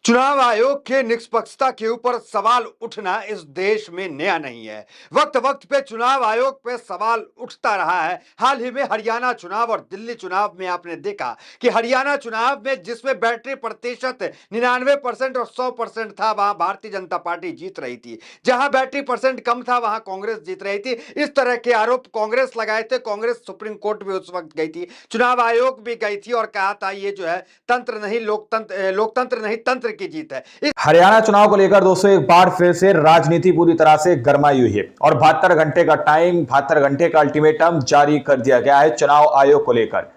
चुनाव आयोग के निष्पक्षता के ऊपर सवाल उठना इस देश में नया नहीं है। वक्त वक्त पे चुनाव आयोग पे सवाल उठता रहा है। हाल ही में हरियाणा चुनाव और दिल्ली चुनाव में आपने देखा कि हरियाणा चुनाव में जिसमें बैटरी प्रतिशत 99% और 100% था, वहां भारतीय जनता पार्टी जीत रही थी। जहां बैटरी परसेंट कम था, वहां कांग्रेस जीत रही थी। इस तरह के आरोप कांग्रेस लगाए थे। कांग्रेस सुप्रीम कोर्ट भी उस वक्त गई थी, चुनाव आयोग भी गई थी और कहा था ये जो है तंत्र नहीं लोकतंत्र नहीं तंत्र की जीत है। हरियाणा चुनाव को लेकर दोस्तों एक बार फिर से राजनीति पूरी तरह से गरमाई हुई है और 72 घंटे का टाइम, 72 घंटे का अल्टीमेटम जारी कर दिया गया है चुनाव आयोग को लेकर।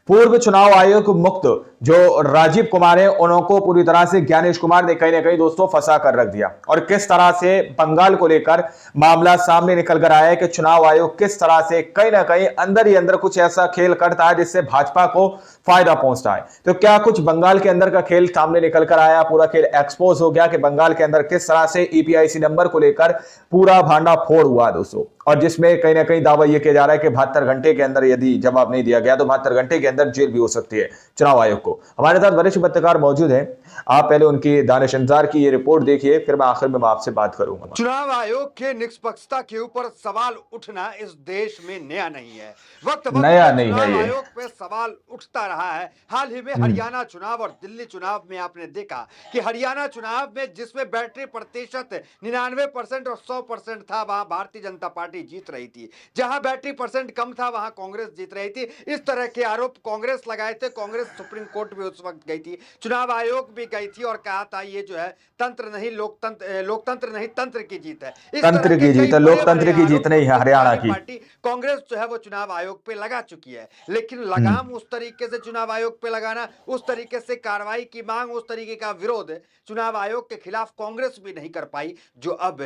पूर्व चुनाव आयोग मुक्त जो राजीव कुमार है, उनको पूरी तरह से ज्ञानेश कुमार ने कहीं ना कहीं दोस्तों फंसा कर रख दिया। और किस तरह से बंगाल को लेकर मामला सामने निकल कर आया है कि चुनाव आयोग किस तरह से कहीं ना कहीं अंदर ही अंदर कुछ ऐसा खेल करता है जिससे भाजपा को फायदा पहुंचता है। तो क्या कुछ बंगाल के अंदर का खेल सामने निकल कर आया, पूरा खेल एक्सपोज हो गया कि बंगाल के अंदर किस तरह से ईपीआईसी नंबर को लेकर पूरा भांडा फोड़ हुआ दोस्तों। और जिसमें कहीं ना कहीं दावा यह किया जा रहा है कि 72 घंटे के अंदर यदि जवाब नहीं दिया गया तो 72 घंटे के अंदर जेल भी हो सकती है चुनाव आयोग को। हमारे साथ वरिष्ठ पत्रकार मौजूद हैं, आप पहले उनकी दानिश अंजार की ये रिपोर्ट देखिए, फिर मैं आखिर में आपसे बात करूंगा। चुनाव आयोग के निष्पक्षता के ऊपर सवाल उठना इस देश में नया नहीं है। वक्त वक्त नया पे नहीं है चुनाव ये। आयोग पे सवाल उठता रहा है। हाल ही में हरियाणा चुनाव और दिल्ली चुनाव में आपने देखा कि हरियाणा चुनाव में जिसमें बैटरी प्रतिशत 99% और 100% था, वहां भारतीय जनता पार्टी जीत रही थी। जहां बैटरी परसेंट कम था, वहां कांग्रेस जीत रही थी। इस तरह के आरोप कांग्रेस लगाए थे। कांग्रेस सुप्रीम कोर्ट भी उस वक्त गई थी, चुनाव आयोग भी गई थी और कहा था ये जो है तंत्र नहीं लोकतंत्र नहीं तंत्र की जीत है। इस तरह तंत्र के की कई जीत है, बड़े बड़े लोकतंत्र की जीत आरोप नहीं है हरियाणा समाजवादी की। पार्टी कांग्रेस जो है वो चुनाव आयोग पे लगा चुकी है। लेकिन लगाम उस तरीके से चुनाव आयोग पे लगाना, उस तरीके से कार्रवाई की मांग, उस तरीके का विरोध चुनाव आयोग के खिलाफ कांग्रेस भी नहीं कर पाई, जो अब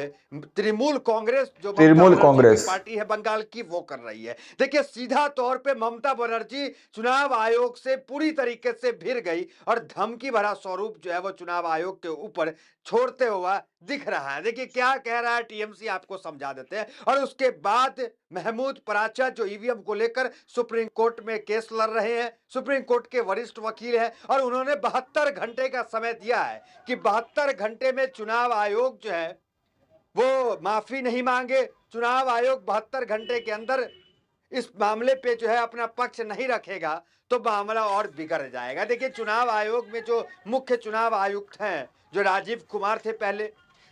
तृणमूल कांग्रेस जो ममता तृणमूल बनर्जी की कांग्रेस। पार्टी है बंगाल की, वो कर रही है। देखिए, सीधा तौर पे ममता बनर्जी चुनाव आयोग से पूरी तरीके से भिड़ गई और धमकी भरा स्वरूप जो है वो चुनाव आयोग के ऊपर छोड़ते हुआ दिख रहा है। देखिए क्या कह रहा है टीएमसी, आपको समझा देते हैं। और उसके बाद महमूद पराचा जो ईवीएम को लेकर सुप्रीम कोर्ट में केस लड़ रहे हैं, सुप्रीम कोर्ट के वरिष्ठ वकील हैं, और उन्होंने 72 घंटे का समय दिया है कि 72 घंटे में चुनाव आयोग जो है वो माफी नहीं मांगे, चुनाव आयोग 72 घंटे के अंदर इस मामले पे जो है अपना पक्ष नहीं रखेगा तो मामला और बिगड़ जाएगा। देखिए, चुनाव आयोग में जो मुख्य चुनाव आयुक्त हैं, जो राजीव कुमार थे, पहले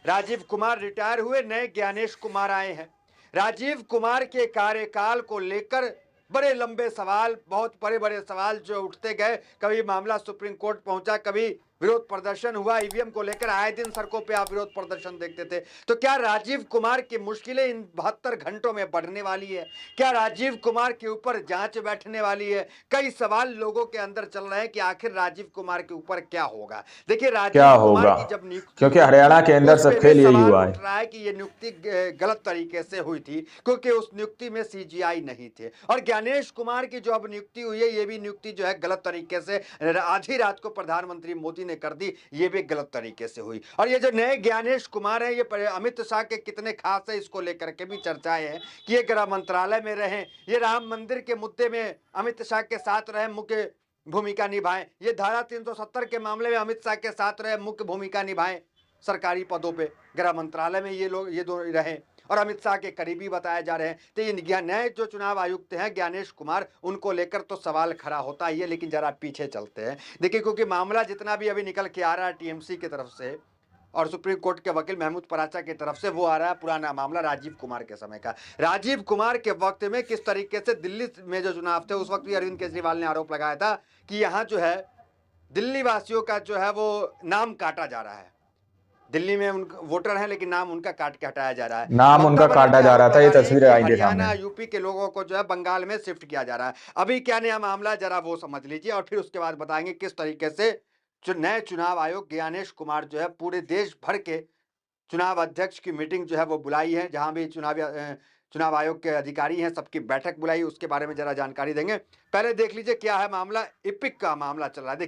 राजीव कुमार रिटायर हुए, नए ज्ञानेश कुमार आए हैं। राजीव कुमार के कार्यकाल को लेकर बड़े लंबे सवाल, बहुत बड़े बड़े सवाल जो उठते गए। कभी मामला सुप्रीम कोर्ट पहुंचा, कभी विरोध प्रदर्शन हुआ ईवीएम को लेकर। आए दिन सड़कों पे आप विरोध प्रदर्शन देखते थे। तो क्या राजीव कुमार की मुश्किलें इन 72 घंटों में बढ़ने वाली है? क्या राजीव कुमार के ऊपर जांच बैठने वाली है? कई सवाल लोगों के अंदर चल रहे हैं कि आखिर राजीव कुमार के ऊपर क्या होगा। देखिए, क्या राजीव कुमार होगा, की जब नियुक्ति क्योंकि हुई थी, हरियाणा के अंदर उस सब पे भी खेल यही सवाल हुआ उठ है। रहा है कि ये नियुक्ति गलत तरीके से हुई थी, क्योंकि उस नियुक्ति में सीजीआई नहीं थे। और ज्ञानेश कुमार की जो अब नियुक्ति हुई है, ये भी नियुक्ति जो है गलत तरीके से आधी रात को प्रधानमंत्री मोदी ने कर दी, ये भी गलत तरीके से हुई। और ये जो नए ज्ञानेश कुमार है, ये अमित शाह के कितने खास है, इसको लेकर के भी चर्चाएं हैं कि ये गृह मंत्रालय में रहे, ये राम मंदिर के मुद्दे में अमित शाह के साथ रहे, मुख्य भूमिका निभाएं, ये धारा 370 के मामले में अमित शाह के साथ रहे, मुख्य भूमिका निभाएं, सरकारी पदों पे गृह मंत्रालय में ये लोग, ये दो रहे और अमित शाह के करीबी बताए जा रहे हैं। तो ये नए जो चुनाव आयुक्त हैं ज्ञानेश कुमार, उनको लेकर तो सवाल खड़ा होता ही है। लेकिन जरा पीछे चलते हैं, देखिए, क्योंकि मामला जितना भी अभी निकल के आ रहा है टीएमसी की तरफ से और सुप्रीम कोर्ट के वकील महमूद पराचा की तरफ से, वो आ रहा है पुराना मामला राजीव कुमार के समय का। राजीव कुमार के वक्त में किस तरीके से दिल्ली में जो चुनाव थे, उस वक्त भी अरविंद केजरीवाल ने आरोप लगाया था कि यहाँ जो है दिल्ली वासियों का जो है वो नाम काटा जा रहा है। दिल्ली में उन वोटर हैं लेकिन नाम उनका काट के हटाया जा रहा है, नाम उनका काटा जा रहा था। ये तस्वीरें आई थी हरियाणा सामने। यूपी के लोगों को जो है बंगाल में शिफ्ट किया जा रहा है। अभी क्या नया मामला, जरा वो समझ लीजिए और फिर उसके बाद बताएंगे किस तरीके से नए चुनाव आयोग ज्ञानेश कुमार जो है पूरे देश भर के चुनाव अध्यक्ष की मीटिंग जो है वो बुलाई है, जहां भी चुनाव आयोग के अधिकारी हैं, सबकी बैठक बुलाई, उसके बारे में जरा जानकारी देंगे। पहले देख लीजिए क्या है मामला। एपिक का मामला चल रहा है।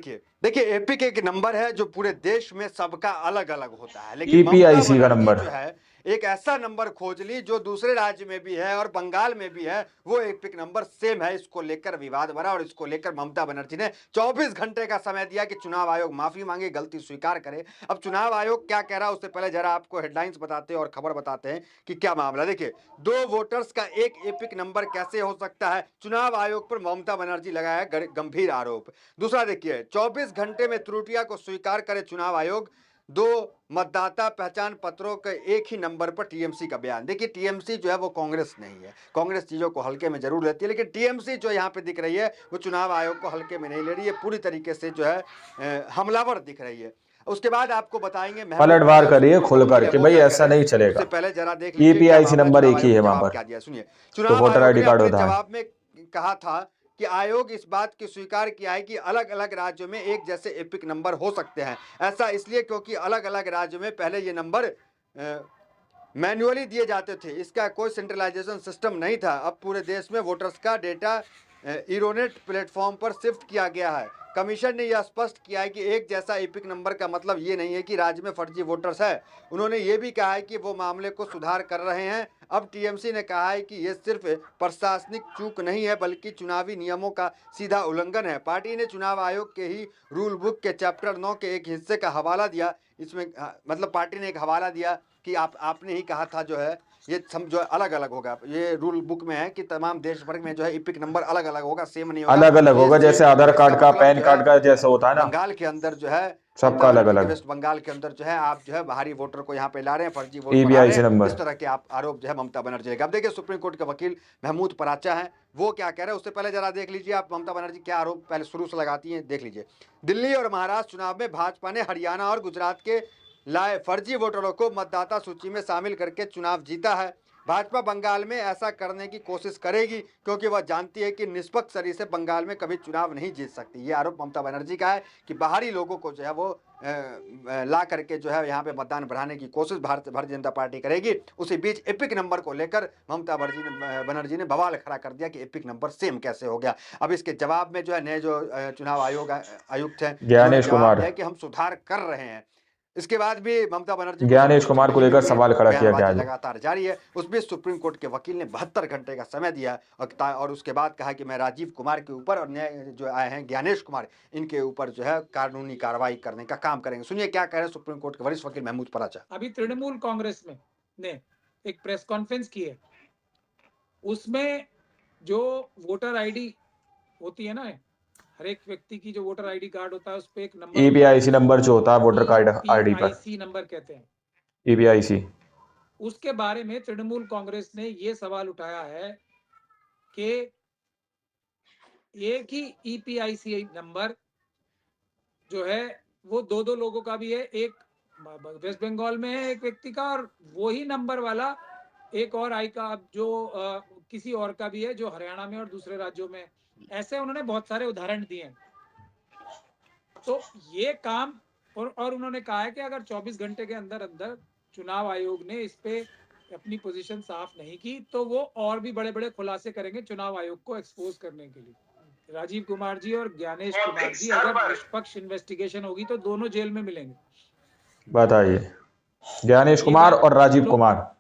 देखिए एपिक एक नंबर है जो पूरे देश में सबका अलग अलग होता है, लेकिन ईपीआईसी का नंबर। जो है एक ऐसा नंबर खोज ली जो दूसरे राज्य में भी है और बंगाल में भी है, वो एपिक नंबर सेम है। इसको लेकर विवाद बना और इसको लेकर ममता बनर्जी ने 24 घंटे का समय दिया कि चुनाव आयोग माफी मांगे, गलती स्वीकार करे। अब चुनाव आयोग क्या कह रहा है उससे पहले जरा आपको हेडलाइंस बताते हैं और खबर बताते हैं कि क्या मामला। देखिए, 2 वोटर्स का एक एपिक नंबर कैसे हो सकता है, चुनाव आयोग पर ममता बनर्जी लगाया गंभीर आरोप। दूसरा देखिए, 24 घंटे में त्रुटियां को स्वीकार करे चुनाव आयोग। 2 मतदाता पहचान पत्रों के एक ही नंबर पर टीएमसी का बयान। देखिए, टीएमसी जो है वो कांग्रेस नहीं है, कांग्रेस चीजों को हल्के में जरूर लेती है, लेकिन टीएमसी जो यहाँ पे दिख रही है वो चुनाव आयोग को हल्के में नहीं ले रही है, पूरी तरीके से जो है हमलावर दिख रही है। उसके बाद आपको बताएंगे पलटवार करिए खुलकर कि भाई ऐसा नहीं उससे चलेगा। पहले जरा देख लीजिए ईपीआईसी नंबर एक ही है वहां जवाब पर, क्या दिया, सुनिए। तो चुनाव वोटर आयोग आईडी ने कार्ड अपने होता है। जवाब में कहा था कि आयोग इस बात की स्वीकार किया है कि अलग अलग राज्यों में एक जैसे एपिक नंबर हो सकते हैं। ऐसा इसलिए क्योंकि अलग अलग राज्यों में पहले ये नंबर मैन्युअली दिए जाते थे, इसका कोई सेंट्रलाइजेशन सिस्टम नहीं था। अब पूरे देश में वोटर्स का डेटा इरोनेट प्लेटफॉर्म पर शिफ्ट किया गया है। कमीशन ने यह स्पष्ट किया है कि एक जैसा एपिक नंबर का मतलब ये नहीं है कि राज्य में फर्जी वोटर्स है। उन्होंने ये भी कहा है कि वो मामले को सुधार कर रहे हैं। अब टीएमसी ने कहा है कि ये सिर्फ प्रशासनिक चूक नहीं है बल्कि चुनावी नियमों का सीधा उल्लंघन है। पार्टी ने चुनाव आयोग के ही रूल बुक के चैप्टर 9 के एक हिस्से का हवाला दिया। इसमें मतलब पार्टी ने एक हवाला दिया कि आपने ही कहा था जो है ये जो अलग अलग होगा, ये रूल बुक में है कि तमाम देश भर में जो है एपिक नंबर अलग अलग होगा, सेम नहीं होगा, अलग अलग होगा, जैसे आधार कार्ड का, पैन मतलब कार्ड का जैसे होता है ना, बंगाल के अंदर जो है सबका अलग अलग। वेस्ट बंगाल के अंदर जो है आप जो है बाहरी वोटर को यहाँ पे ला रहे हैं, फर्जी वोट बना रहे ईपीआईसी हैं, नंबर। इस तरह के आप आरोप जो है ममता बनर्जी ने। अब देखिए सुप्रीम कोर्ट के वकील महमूद पराचा हैं, वो क्या कह रहे हैं उससे पहले जरा देख लीजिए आप ममता बनर्जी क्या आरोप पहले शुरू से लगाती हैं, देख लीजिए। दिल्ली और महाराष्ट्र चुनाव में भाजपा ने हरियाणा और गुजरात के लाए फर्जी वोटरों को मतदाता सूची में शामिल करके चुनाव जीता है। भाजपा बंगाल में ऐसा करने की कोशिश करेगी क्योंकि वह जानती है कि निष्पक्ष तरीके से बंगाल में कभी चुनाव नहीं जीत सकती। ये आरोप ममता बनर्जी का है कि बाहरी लोगों को जो है वो ला करके जो है यहाँ पे मतदान बढ़ाने की कोशिश भारतीय जनता पार्टी करेगी। उसी बीच एपिक नंबर को लेकर ममता बनर्जी ने बवाल खड़ा कर दिया कि एपिक नंबर सेम कैसे हो गया। अब इसके जवाब में जो है नए जो चुनाव आयुक्त हैं ज्ञानेश कुमार दिया कि हम सुधार कर रहे हैं। इसके बाद भी ममता बनर्जी ज्ञानेश कुमार को लेकर सवाल खड़ा किया गया, लगातार जारी है। उस बीच सुप्रीम कोर्ट के वकील ने 72 घंटे का समय दिया और उसके बाद कहा कि मैं राजीव कुमार के ऊपर और नए जो आए हैं ज्ञानेश कुमार, इनके ऊपर जो है कानूनी कार्रवाई करने का काम करेंगे। सुनिए क्या कह रहे हैं सुप्रीम कोर्ट के वरिष्ठ वकील महमूद पराचा। अभी तृणमूल कांग्रेस में ने एक प्रेस कॉन्फ्रेंस की है, उसमें जो वोटर आईडी होती है ना, हर एक व्यक्ति की जो वोटर आईडी कार्ड होता है उस पे एक नंबर, ईपीआईसी नंबर जो होता है वोटर कार्ड आईडी पर, ईपीआईसी नंबर कहते हैं, ईपीआईसी। उसके बारे में तृणमूल कांग्रेस ने ये सवाल उठाया है कि एक ही ईपीआईसी नंबर जो है वो दो लोगों का भी है, एक वेस्ट बंगाल में है एक व्यक्ति का, और वही नंबर वाला एक और आई का जो किसी और का भी है जो हरियाणा में और दूसरे राज्यों में। ऐसे उन्होंने बहुत सारे उदाहरण दिए हैं। तो ये काम और उन्होंने कहा है कि अगर 24 घंटे के अंदर अंदर चुनाव आयोग ने इस पे अपनी पोजीशन साफ नहीं की तो वो और भी बड़े बड़े खुलासे करेंगे चुनाव आयोग को एक्सपोज करने के लिए। राजीव कुमार जी और ज्ञानेश कुमार जी, अगर निष्पक्ष इन्वेस्टिगेशन होगी तो दोनों जेल में मिलेंगे। बताइए, ज्ञानेश कुमार और राजीव कुमार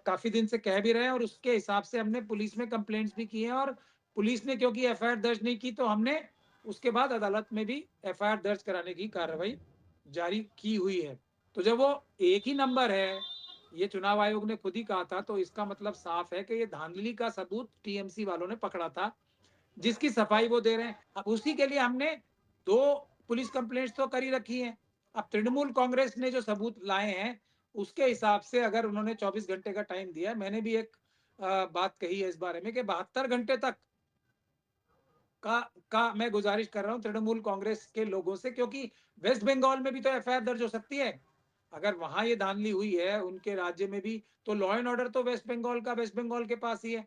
काफी दिन से कह भी रहे हैं और उसके हिसाब से हमने पुलिस में कंप्लेंट्स भी की हैं, और पुलिस ने क्योंकि एफआईआर दर्ज नहीं की तो हमने उसके बाद अदालत में भी एफआईआर दर्ज कराने की कार्रवाई जारी की हुई है। तो जब वो एक ही नंबर है, ये चुनाव आयोग ने खुद ही कहा था, तो इसका मतलब साफ है कि ये धांधली का सबूत टीएमसी वालों ने पकड़ा था, जिसकी सफाई वो दे रहे हैं। अब उसी के लिए हमने 2 पुलिस कंप्लेंट्स तो करी रखी हैं। अब तृणमूल कांग्रेस ने जो सबूत लाए हैं उसके हिसाब से अगर उन्होंने 24 घंटे का टाइम दिया, मैंने भी एक बात कही है इस बारे में कि 72 घंटे तक का मैं गुजारिश कर रहा हूं तृणमूल कांग्रेस के लोगों से, क्योंकि वेस्ट बंगाल में भी तो एफआईआर दर्ज हो सकती है। अगर वहां ये धांधली हुई है उनके राज्य में भी, तो लॉ एंड ऑर्डर तो वेस्ट बंगाल के पास ही है।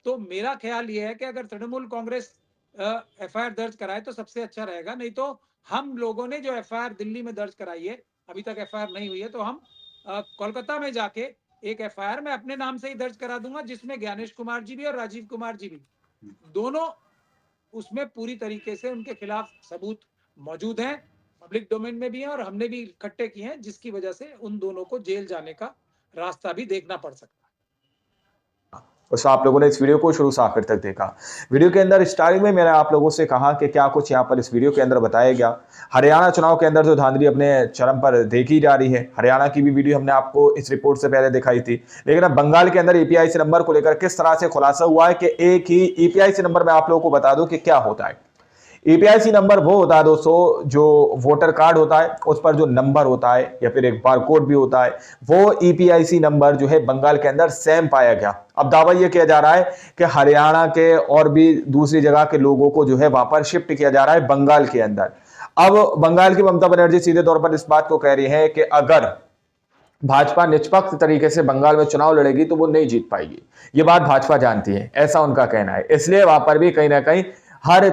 तो मेरा ख्याल ये है कि अगर तृणमूल कांग्रेस एफआईआर दर्ज कराए तो सबसे अच्छा रहेगा, नहीं तो हम लोगों ने जो एफआईआर दिल्ली में दर्ज कराई है, अभी तक एफआईआर नहीं हुई है, तो हम कोलकाता में जाके एक एफआईआर मैं अपने नाम से ही दर्ज करा दूंगा, जिसमें ज्ञानेश कुमार जी भी और राजीव कुमार जी भी दोनों, उसमें पूरी तरीके से उनके खिलाफ सबूत मौजूद हैं, पब्लिक डोमेन में भी है और हमने भी इकट्ठे किए हैं, जिसकी वजह से उन दोनों को जेल जाने का रास्ता भी देखना पड़ सकता है। तो आप लोगों ने इस वीडियो को शुरू से आखिर तक देखा। वीडियो के अंदर स्टार्टिंग में मैंने आप लोगों से कहा कि क्या कुछ यहाँ पर इस वीडियो के अंदर बताया गया। हरियाणा चुनाव के अंदर जो धांधली अपने चरम पर देखी जा रही है, हरियाणा की भी वीडियो हमने आपको इस रिपोर्ट से पहले दिखाई थी, लेकिन अब बंगाल के अंदर ईपीआईसी नंबर को लेकर किस तरह से खुलासा हुआ है कि एक ही ईपीआईसी नंबर में आप लोगों को बता दूं कि क्या होता है। ईपीआईसी नंबर वो होता है दोस्तों, जो वोटर कार्ड होता है उस पर जो नंबर होता है या फिर एक बारकोड भी होता है, वो ईपीआईसी नंबर जो है बंगाल के अंदर सेम पाया गया। अब दावा यह किया जा रहा है कि हरियाणा के और भी दूसरी जगह के लोगों को जो है वहां पर शिफ्ट किया जा रहा है बंगाल के अंदर। अब बंगाल की ममता बनर्जी सीधे तौर पर इस बात को कह रही है कि अगर भाजपा निष्पक्ष तरीके से बंगाल में चुनाव लड़ेगी तो वो नहीं जीत पाएगी। ये बात भाजपा जानती है, ऐसा उनका कहना है। इसलिए वहां पर भी कहीं ना कहीं हर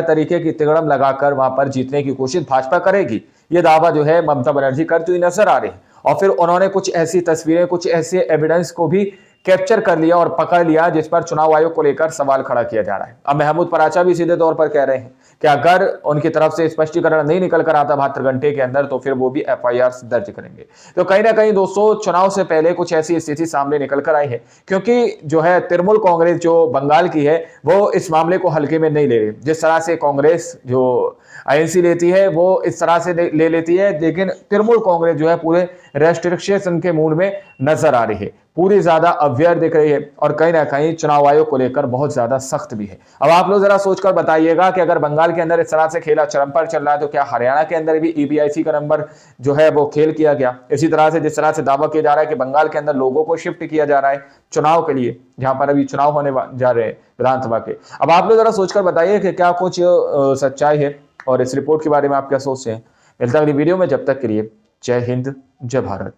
तरीके की तिगड़म लगाकर वहां पर जीतने की कोशिश भाजपा करेगी। ये दावा जो है ममता बनर्जी करती हुई नजर आ रही है। और फिर उन्होंने कुछ ऐसी तस्वीरें, कुछ ऐसे एविडेंस को भी कैप्चर कर लिया और पकड़ लिया जिस पर चुनाव आयोग को लेकर सवाल खड़ा किया जा रहा है। अब महमूद पराचा भी सीधे तौर पर कह रहे हैं कि अगर उनकी तरफ से स्पष्टीकरण नहीं निकल कर आता 72 घंटे के अंदर तो फिर वो भी एफआईआर दर्ज करेंगे। तो कहीं ना कहीं दोस्तों चुनाव से पहले कुछ ऐसी स्थिति सामने निकल कर आई है, क्योंकि जो है तृणमूल कांग्रेस जो बंगाल की है वो इस मामले को हल्के में नहीं ले रही। जिस तरह से कांग्रेस जो आईएनसी लेती है वो इस तरह से ले लेती है, लेकिन तृणमूल कांग्रेस जो है पूरे रेस्ट्रिक्शन के मूड में नजर आ रही है, पूरी ज्यादा अवेयर दिख रही है और कहीं ना कहीं चुनाव आयोग को लेकर बहुत ज्यादा सख्त भी है। अब आप लोग जरा सोचकर बताइएगा कि अगर बंगाल के अंदर इस तरह से खेला चरम पर चल रहा है तो क्या हरियाणा के अंदर भी ईपीआईसी का नंबर जो है वो खेल किया गया? इसी तरह से जिस तरह से दावा किया जा रहा है कि बंगाल के अंदर लोगों को शिफ्ट किया जा रहा है चुनाव के लिए, जहां पर अभी चुनाव होने जा रहे हैं विधानसभा के। अब आप लोग जरा सोचकर बताइए कि क्या कुछ सच्चाई है और इस रिपोर्ट के बारे में आप क्या सोचते हैं। मिलता है अगली वीडियो में, जब तक के लिए जय हिंद, जय भारत।